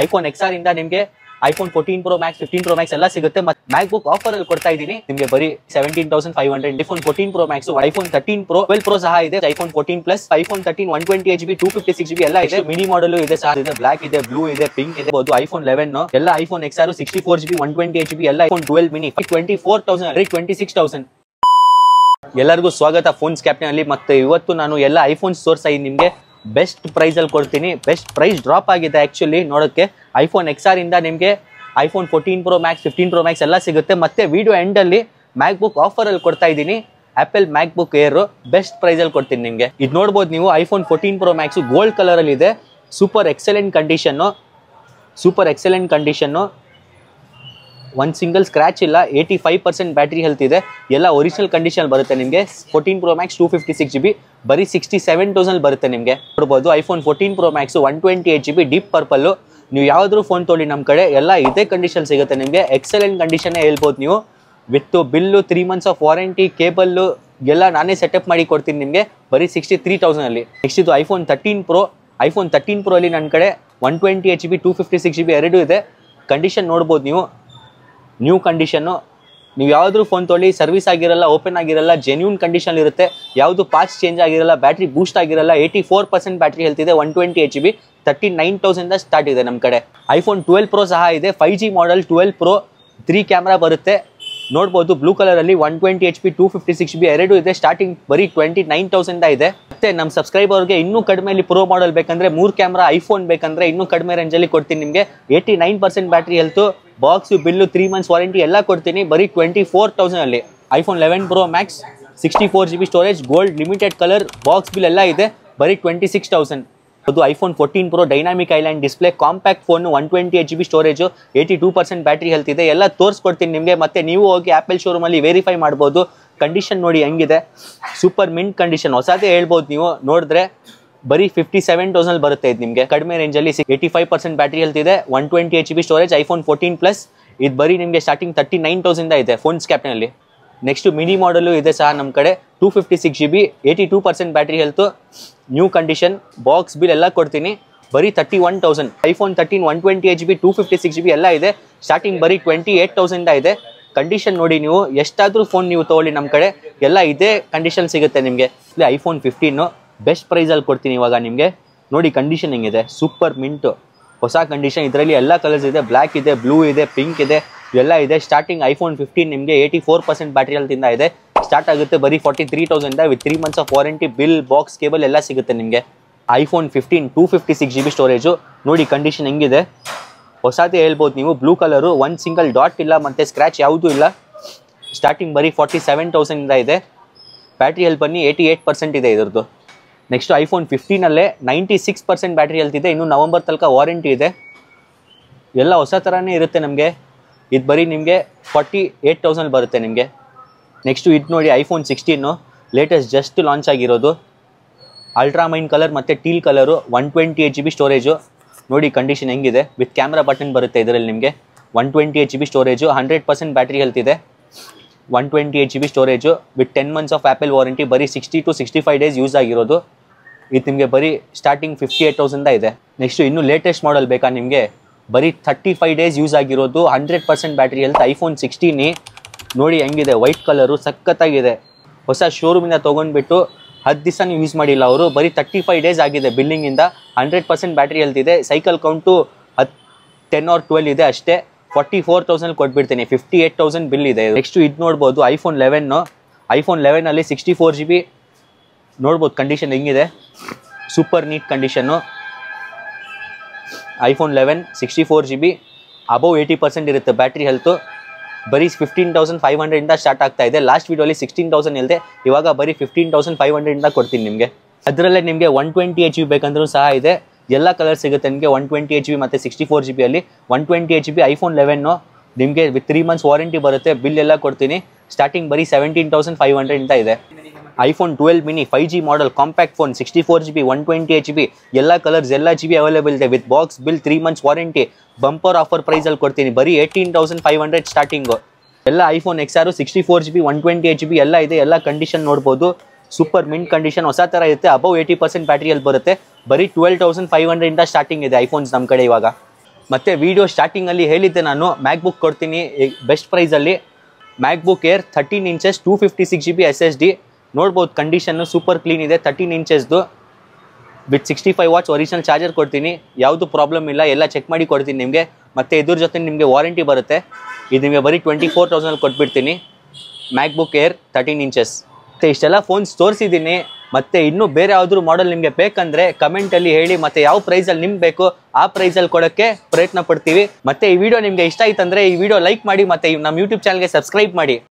iPhone XR ಇಂದ ನಿಮಗೆ iPhone 14 Pro Max 15 Pro Max ಎಲ್ಲ ಸಿಗುತ್ತೆ. ಮತ್ತೆ MacBook ಆಫರ್ ಅಲ್ಲಿ ಕೊಡ್ತಾ ಇದೀನಿ ನಿಮಗೆ ಬರೀ 17,500. iPhone 14 Pro Max, iPhone 13 Pro, 12 Pro ಸಹ ಇದೆ, iPhone 14 Plus, iPhone 13 128GB 256GB ಎಲ್ಲ ಇದೆ. ಮಿನಿ ಮಾಡೆಲ್ ಇದೆ ಸಹ ಇದೆ, ಬ್ಲಾಕ್ ಇದೆ, ಬ್ಲೂ ಇದೆ, ಪಿಂಕ್ ಇದೆ. iPhone 11 ಎಲ್ಲ iPhone XR 64GB 128GB ಎಲ್ಲ iPhone 12 mini 24,000 26,000. ಎಲ್ಲರಿಗೂ ಸ್ವಾಗತ ಫೋನ್ಸ್ ಕ್ಯಾಪ್ಟನ್ ಅಲ್ಲಿ. ಮತ್ತೆ ಇವತ್ತು ನಾನು ಎಲ್ಲ ಐಫೋನ್ಸ್ ತೋರಿಸ್ತಾ ಇದ್ದೀನಿ ನಿಮಗೆ. ಬೆಸ್ಟ್ ಪ್ರೈಸ್ ಅಲ್ಲಿ ಕೊಡ್ತೀನಿ. ಬೆಸ್ಟ್ ಪ್ರೈಸ್ ಡ್ರಾಪ್ ಆಗಿದೆ ಆಕ್ಚುಲಿ ನೋಡೋಕ್ಕೆ. iPhone XR ಇಂದ ನಿಮಗೆ iPhone 14 Pro Max 15 Pro Max ಎಲ್ಲ ಸಿಗುತ್ತೆ. ಮತ್ತೆ ವಿಡಿಯೋ ಎಂಡ್ ಅಲ್ಲಿ ಮ್ಯಾಕ್ಬುಕ್ ಆಫರ್ ಅಲ್ಲಿ ಕೊಡ್ತಾ ಇದ್ದೀನಿ. Apple MacBook Air best price ಅಲ್ಲಿ ಕೊಡ್ತೀನಿ ನಿಮಗೆ. ಇದು ನೋಡ್ಬೋದು ನೀವು, iPhone 14 Pro Max gold colour ಅಲ್ಲಿ ಇದೆ. ಸೂಪರ್ ಎಕ್ಸಲೆಂಟ್ ಕಂಡೀಷನ್, ಒಂದು ಸಿಂಗಲ್ ಸ್ಕ್ರಾಚ್ ಇಲ್ಲ, 85% ಬ್ಯಾಟ್ರಿ ಹೆಲ್ತ್ ಇದೆ, ಎಲ್ಲ ಒರಿಜಿನಲ್ ಕಂಡೀಷನ್ ಬರುತ್ತೆ ನಿಮಗೆ. 14 Pro Max 256GB ಬರೀ 67,000 ಬರುತ್ತೆ ನಿಮಗೆ. ನೋಡ್ಬೋದು iPhone 14 Pro Max 128GB deep purple. ನೀವು ಯಾವುದಾದ್ರೂ ಫೋನ್ ತೊಗೊಳ್ಳಿ ನಮ್ಮ ಕಡೆ ಎಲ್ಲ ಇದೇ ಕಂಡೀಷನ್ ಸಿಗುತ್ತೆ ನಿಮಗೆ. ಎಕ್ಸಲೆಂಟ್ ಕಂಡೀಷನ್ನೇ ಹೇಳ್ಬೋದು ನೀವು. With bill 3 months of warranty, cable ಎಲ್ಲ ನಾನೇ ಸೆಟಪ್ ಮಾಡಿ ಕೊಡ್ತೀನಿ ನಿಮಗೆ ಬರೀ 63,000 ಅಲ್ಲಿ. ನೆಕ್ಸ್ಟ್ ಇದು iPhone 13 Pro ಅಲ್ಲಿ ನನ್ನ ಕಡೆ 128GB 256GB ಎರಡೂ ಇದೆ. ಕಂಡೀಷನ್ ನೋಡ್ಬೋದು ನೀವು, ನ್ಯೂ ಕಂಡೀಷನ್ನು. ನೀವು ಯಾವುದಾದ್ರೂ ಫೋನ್ ತೊಗೊಳ್ಳಿ, ಸರ್ವಿಸ್ ಆಗಿರಲ್ಲ, ಓಪನ್ ಆಗಿರಲ್ಲ, ಜೆನ್ಯೂನ್ ಕಂಡೀಷನ್ ಇರುತ್ತೆ, ಯಾವುದು ಪಾರ್ಟ್ಸ್ ಚೇಂಜ್ ಆಗಿರಲ್ಲ, ಬ್ಯಾಟ್ರಿ ಬೂಸ್ಟ್ ಆಗಿರಲ್ಲ. 84% ಬ್ಯಾಟ್ರಿ ಹೆಲ್ತ್ ಇದೆ. 128GB 39,000 ಸ್ಟಾರ್ಟ್ ಇದೆ ನಮ್ಮ ಕಡೆ. iPhone 12 Pro ಸಹ ಇದೆ, 5G ಮಾಡೆಲ್ 12 Pro, 3 ಕ್ಯಾಮ್ರಾ ಬರುತ್ತೆ. ನೋಡ್ಬೋದು ಬ್ಲೂ ಕಲರಲ್ಲಿ 120HP 256GB ಎರಡೂ ಇದೆ. ಸ್ಟಾರ್ಟಿಂಗ್ ಬರೀ 29,000 ಇದೆ. ಮತ್ತೆ ನಮ್ಮ ಸಬ್ಸ್ಕ್ರೈಬರ್ಗೆ ಇನ್ನೂ ಕಡಿಮೆಯಲ್ಲಿ ಪ್ರೋ ಮಾಡೆಲ್ ಬೇಕಂದ್ರೆ, 3 ಕ್ಯಾಮ್ರಾ ಐಫೋನ್ ಬೇಕಂದ್ರೆ ಇನ್ನೂ ಕಡಿಮೆ ರೇಂಜಲ್ಲಿ ಕೊಡ್ತೀನಿ ನಿಮಗೆ. 89% battery health, box bill 3 months warranty ಎಲ್ಲ ಕೊಡ್ತೀನಿ ಬರೀ 24,000 ಅಲ್ಲಿ. iPhone 11 Pro Max 64GB storage, gold limited colour, box bill ಎಲ್ಲ ಇದೆ ಬರೀ 26,000. ಅದು iPhone 14 Pro dynamic island display, compact phone, 128GB storage, 82% battery health ಇದೆ, ಎಲ್ಲ ತೋರಿಸ್ಕೊಡ್ತೀನಿ ನಿಮಗೆ. ಮತ್ತೆ ನೀವು ಹೋಗಿ ಆಪಲ್ ಶೋರೂಮಲ್ಲಿ ವೆರಿಫೈ ಮಾಡ್ಬೋದು. ಕಂಡೀಷನ್ ನೋಡಿ ಹೆಂಗಿದೆ, ಸೂಪರ್ ಮಿಂಟ್ ಕಂಡೀಷನ್, ಹೊಸದೇ ಹೇಳ್ಬೋದು ನೀವು ನೋಡಿದ್ರೆ. ಬರೀ 57,000 ಬರುತ್ತೆ ಇದು ನಿಮಗೆ ಕಡಿಮೆ ರೇಂಜಲ್ಲಿ. 85% ಬ್ಯಾಟ್ರಿ ಹೆಲ್ತ್ ಇದೆ, 128GB ಸ್ಟೋರೇಜ್, iPhone 14 Plus. ಇದು ಬರೀ ನಿಮಗೆ ಸ್ಟಾರ್ಟಿಂಗ್ 39,000 ಇದೆ ಫೋನ್ಸ್ ಕ್ಯಾಪ್ಟನಲ್ಲಿ. ನೆಕ್ಸ್ಟ್ ಮಿನಿ ಮಾಡೆಲು ಇದೆ ಸಹ ನಮ್ಮ ಕಡೆ, 256GB 82% battery health, new condition, box bill ಎಲ್ಲ ಕೊಡ್ತೀನಿ ಬರೀ 31,000. iPhone 13 128GB 256GB ಎಲ್ಲ ಇದೆ, ಸ್ಟಾರ್ಟಿಂಗ್ ಬರೀ 28,000 ಇದೆ. ಕಂಡೀಷನ್ ನೋಡಿ ನೀವು, ಎಷ್ಟಾದರೂ ಫೋನ್ ನೀವು ತೊಗೊಳ್ಳಿ ನಮ್ಮ ಕಡೆ ಎಲ್ಲ ಇದೇ ಕಂಡೀಷನ್ ಸಿಗುತ್ತೆ ನಿಮಗೆ. ಇಲ್ಲಿ iPhone 15 ಬೆಸ್ಟ್ ಪ್ರೈಸಲ್ಲಿ ಕೊಡ್ತೀನಿ ಇವಾಗ ನಿಮಗೆ. ನೋಡಿ ಕಂಡೀಷನ್ ಹೆಂಗಿದೆ, ಸೂಪರ್ ಮಿಂಟು, ಹೊಸ ಕಂಡೀಷನ್. ಇದರಲ್ಲಿ ಎಲ್ಲ ಕಲರ್ಸ್ ಇದೆ, ಬ್ಲ್ಯಾಕ್ ಇದೆ, ಬ್ಲೂ ಇದೆ, ಪಿಂಕ್ ಇದೆ, ಎಲ್ಲ ಇದೆ. ಸ್ಟಾರ್ಟಿಂಗ್ iPhone 15 ನಿಮಗೆ 84% ಬ್ಯಾಟ್ರಿ ಹೆಲ್ತಿಂದ ಇದೆ. ಸ್ಟಾರ್ಟ್ ಆಗುತ್ತೆ ಬರೀ 43,000 with 3 months of warranty, bill, box, cable ಎಲ್ಲ ಸಿಗುತ್ತೆ ನಿಮಗೆ. iPhone 15 256GB storage. ನೋಡಿ ಕಂಡೀಷನ್ ಹೆಂಗಿದೆ, ಹೊಸದೇ ಹೇಳ್ಬೋದು ನೀವು. ಬ್ಲೂ ಕಲರು, ಒಂದು ಸಿಂಗಲ್ ಡಾಟ್ ಇಲ್ಲ, ಮತ್ತು ಸ್ಕ್ರ್ಯಾಚ್ ಯಾವುದೂ ಇಲ್ಲ. ಸ್ಟಾರ್ಟಿಂಗ್ ಬರೀ 47,000 ಇದೆ. ಬ್ಯಾಟ್ರಿ ಹೆಲ್ತ್ ಬನ್ನಿ 88% ಇದೆ ಇದ್ರದ್ದು. ನೆಕ್ಸ್ಟ್ iPhone 15 96% ಬ್ಯಾಟ್ರಿ ಹೆಲ್ತ್ ಇದೆ, ಇನ್ನು ನವಂಬರ್ ತನಕ ವಾರಂಟಿ ಇದೆ. ಎಲ್ಲ ಹೊಸ ಥರನೇ ಇರುತ್ತೆ ನಮಗೆ. ಇದು ಬರೀ ನಿಮಗೆ 48,000 ಬರುತ್ತೆ ನಿಮಗೆ. ನೆಕ್ಸ್ಟು ಇದು ನೋಡಿ iPhone 16 ಲೇಟೆಸ್ಟ್ ಜಸ್ಟ್ ಲಾಂಚ್ ಆಗಿರೋದು, ಅಲ್ಟ್ರಾಮೈನ್ ಕಲರ್ ಮತ್ತು ಟೀಲ್ ಕಲರು, 128GB ಸ್ಟೋರೇಜು. ನೋಡಿ ಕಂಡೀಷನ್ ಹೆಂಗಿದೆ, ವಿತ್ ಕ್ಯಾಮ್ರಾ ಬಟನ್ ಬರುತ್ತೆ ಇದರಲ್ಲಿ ನಿಮಗೆ. 128GB ಸ್ಟೋರೇಜು, 100% ಬ್ಯಾಟ್ರಿ ಹೆಲ್ತ್ ಇದೆ, 128GB storage with 10 months of apple warranty, ಬರೀ 60 to 65 days ಯೂಸ್ ಆಗಿರೋದು. ಇದು ನಿಮಗೆ ಬರೀ ಸ್ಟಾರ್ಟಿಂಗ್ 58,000 ಇದೆ. ನೆಕ್ಸ್ಟು ಇನ್ನೂ ಲೇಟೆಸ್ಟ್ ಮಾಡೆಲ್ ಬೇಕಾ ನಿಮಗೆ, ಬರೀ 35 days ಯೂಸ್ ಆಗಿರೋದು, 100% ಬ್ಯಾಟ್ರಿ ಹೆಲ್ತ್, iPhone 16 ನೋಡಿ ಹೆಂಗಿದೆ, ವೈಟ್ ಕಲರು, ಸಖತ್ತಾಗಿದೆ. ಹೊಸ ಶೋರೂಮಿಂದ ತೊಗೊಂಡ್ಬಿಟ್ಟು 10 ದಿವಸ ನೀವು ಯೂಸ್ ಮಾಡಿಲ್ಲ ಅವರು, ಬರೀ 35 days ಆಗಿದೆ ಬಿಲ್ಲಿಂಗಿಂದ. 100% ಬ್ಯಾಟ್ರಿ ಹೆಲ್ತ್ ಇದೆ, ಸೈಕಲ್ ಕೌಂಟು 10 or 12 ಇದೆ ಅಷ್ಟೇ. 44,000 ಕೊಟ್ಬಿಡ್ತೀನಿ, 58,000 ಬಿಲ್ ಇದೆ. ನೆಕ್ಸ್ಟು ಇದು ನೋಡ್ಬೋದು iPhone 11 ಅಲ್ಲಿ 64GB. ನೋಡ್ಬೋದು ಕಂಡೀಷನ್ ಹೆಂಗಿದೆ, super neat condition. iPhone 11 64GB, above 80% ಇರುತ್ತೆ ಬ್ಯಾಟ್ರಿ ಹೆಲ್ತು. ಬರೀ 15,500 ಸ್ಟಾರ್ಟ್ ಆಗ್ತಾ ಇದೆ. ಲಾಸ್ಟ್ ವೀಡಿಯೋಲಿ 16,000 ಇಲ್ಲದೆ, ಇವಾಗ ಬರೀ 15,500 ಕೊಡ್ತೀನಿ ನಿಮಗೆ. ಅದರಲ್ಲೇ ನಿಮಗೆ 128GB ಬೇಕಂದ್ರೂ ಸಹ ಇದೆ, ಎಲ್ಲ ಕಲರ್ ಸಿಗುತ್ತೆ ನಿಮಗೆ. 128GB ಮತ್ತು 64GB ಅಲ್ಲಿ. 128GB iPhone 11 ನಿಮಗೆ ವಿತ್ 3 months ವಾರಂಟಿ ಬರುತ್ತೆ, ಬಿಲ್ ಎಲ್ಲ ಕೊಡ್ತೀನಿ. ಸ್ಟಾರ್ಟಿಂಗ್ ಬರೀ 17,500 ಇದೆ. iPhone 12 mini 5G model, compact phone, 64GB 128GB ಎಲ್ಲ ಕಲರ್ಸ್, ಎಲ್ಲ GB ಅವೈಲೇಬಲ್ ಇದೆ, with box bill, 3 months warranty. Bumper offer ಪ್ರೈಸಲ್ಲಿ ಕೊಡ್ತೀನಿ ಬರೀ 18,500 ಸ್ಟಾರ್ಟಿಂಗು. ಎಲ್ಲ iPhone XR 64GB 128GB ಎಲ್ಲ ಇದೆ, ಎಲ್ಲ ಕಂಡೀಷನ್ ನೋಡ್ಬೋದು. ಸೂಪರ್ ಮಿಂಟ್ ಕಂಡೀಷನ್, ಹೊಸ ಥರ ಇರುತ್ತೆ, ಅಬೌವ್ 80% ಬ್ಯಾಟ್ರಿಯಲ್ಲಿ ಬರುತ್ತೆ. ಬರೀ 12,500 ಸ್ಟಾರ್ಟಿಂಗ್ ಇದೆ ಐಫೋನ್ಸ್ ನಮ್ಮ ಕಡೆ ಇವಾಗ. ಮತ್ತು ವಿಡಿಯೋ ಸ್ಟಾರ್ಟಿಂಗಲ್ಲಿ ಹೇಳಿದ್ದೆ ನಾನು ಮ್ಯಾಕ್ಬುಕ್ ಕೊಡ್ತೀನಿ ಬೆಸ್ಟ್ ಪ್ರೈಸಲ್ಲಿ. MacBook Air 13 inches 256GB SSD ನೋಡ್ಬೋದು. ಕಂಡೀಷನ್ನು ಸೂಪರ್ ಕ್ಲೀನ್ ಇದೆ. 13 ಇಂಚಸ್ದು ವಿತ್ 65 ವಾಟ್ಸ್ ಒರಿಜಿನಲ್ ಚಾರ್ಜರ್ ಕೊಡ್ತೀನಿ. ಯಾವುದು ಪ್ರಾಬ್ಲಮ್ ಇಲ್ಲ, ಎಲ್ಲ ಚೆಕ್ ಮಾಡಿ ಕೊಡ್ತೀನಿ ನಿಮಗೆ. ಮತ್ತು ಇದ್ರ ಜೊತೆ ನಿಮಗೆ ವಾರಂಟಿ ಬರುತ್ತೆ. ಇದು ನಿಮಗೆ ಬರೀ 24,000 ಕೊಟ್ಬಿಡ್ತೀನಿ. MacBook Air 13 inches. ಮತ್ತು ಇಷ್ಟೆಲ್ಲ ಫೋನ್ಸ್ ತೋರಿಸಿದ್ದೀನಿ. ಮತ್ತು ಇನ್ನೂ ಬೇರೆ ಯಾವ್ದಾದ್ರು ಮಾಡೆಲ್ ನಿಮಗೆ ಬೇಕಂದರೆ ಕಮೆಂಟಲ್ಲಿ ಹೇಳಿ. ಮತ್ತು ಯಾವ ಪ್ರೈಸಲ್ಲಿ ನಿಮ್ಗೆ ಬೇಕು ಆ ಪ್ರೈಸಲ್ಲಿ ಕೊಡೋಕ್ಕೆ ಪ್ರಯತ್ನ ಪಡ್ತೀವಿ. ಮತ್ತು ಈ ವಿಡಿಯೋ ನಿಮಗೆ ಇಷ್ಟ ಆಯ್ತಂದರೆ ಈ ವಿಡಿಯೋ ಲೈಕ್ ಮಾಡಿ ಮತ್ತು ನಮ್ಮ ಯೂಟ್ಯೂಬ್ ಚಾನಲ್ಗೆ ಸಬ್ಸ್ಕ್ರೈಬ್ ಮಾಡಿ.